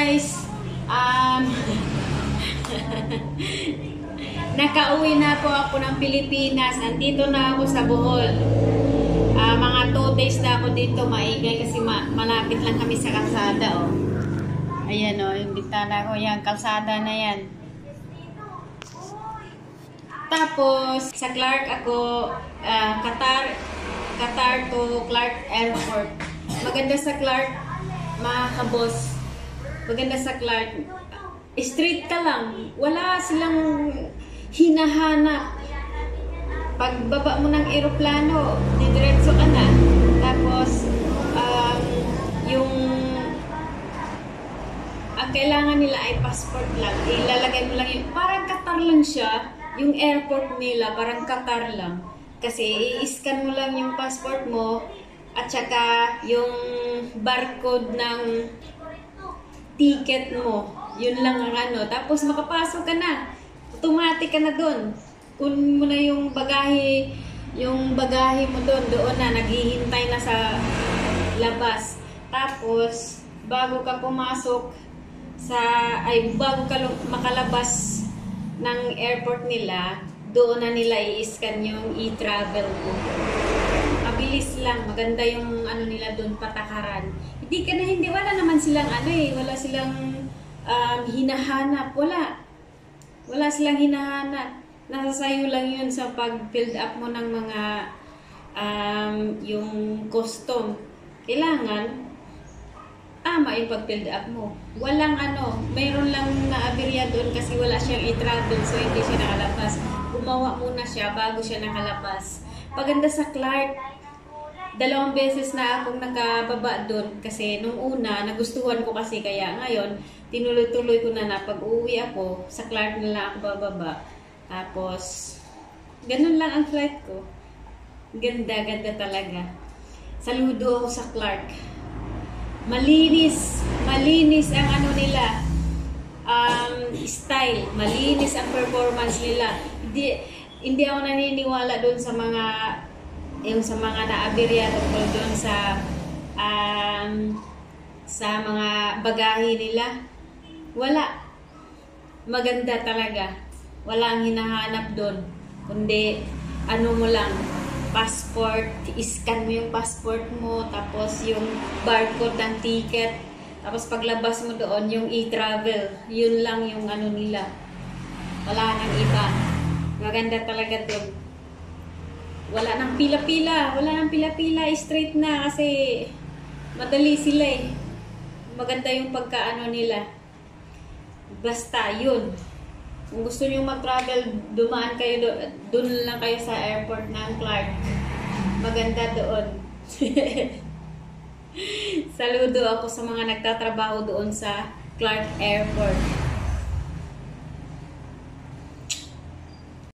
guys, nakauwi na po ako ng Pilipinas. Andito na ako sa Bohol. Mga 2 days na ako dito, maingay kasi malapit lang kami sa kalsada. Oh. Ayan o, yung bitana ko, yan, kalsada na yan. Tapos sa Clark ako, Qatar to Clark Airport. Maganda sa Clark, mga kabos. Maganda sa Clark. Straight ka lang. Wala silang hinahanap. Pagbaba mo ng eroplano, didiretso ka na. Tapos, ang kailangan nila ay passport lang. Ilalagay mo lang yun. Parang Qatar lang siya. Yung airport nila, parang Qatar lang. Kasi i-scan mo lang yung passport mo at saka yung barcode ng ticket mo. Yun lang ang ano. Tapos makapasok ka na. Automatic ka na doon. Kunin mo na yung bagahe mo doon na. Naghihintay na sa labas. Tapos, bago ka pumasok bago ka makalabas ng airport nila, doon na nila i-scan yung e-travel mo. Mabilis lang, maganda yung ano nila doon, patakaran. Wala naman silang wala silang hinahanap. Wala silang hinahanap. Nasa sayo lang yun sa pag-build up mo ng mga yung custom. Kailangan tama yung pag-build up mo. Walang mayroon lang na aberya doon kasi wala siyang i-travel, so hindi siya nakalabas. Gumawa muna siya bago siya nakalabas. Paganda sa Clark, 2 beses na akong nakababa doon kasi nung una, nagustuhan ko kasi kaya ngayon, tinuloy-tuloy ko na pag-uwi ako, sa Clark na lang ako bababa. Tapos, ganun lang ang flight ko. Ganda talaga. Saludo ako sa Clark. Malinis ang nila, style, malinis ang performance nila. Hindi ako naniniwala doon sa mga naaberya tungkol doon sa mga bagahe nila. Wala. Maganda talaga. Walang hinahanap doon. Kundi mo lang, passport, i-scan mo yung passport mo, tapos yung barcode ng ticket, tapos paglabas mo doon, yung e-travel, yun lang yung nila. Wala nang iba. Maganda talaga doon. Wala nang pila-pila, straight na kasi madali sila eh. Maganda yung pagkaano nila. Basta yun. Kung gusto niyo mag-travel, dumaan kayo doon lang kayo sa airport ng Clark. Maganda doon. Saludo ako sa mga nagtatrabaho doon sa Clark Airport.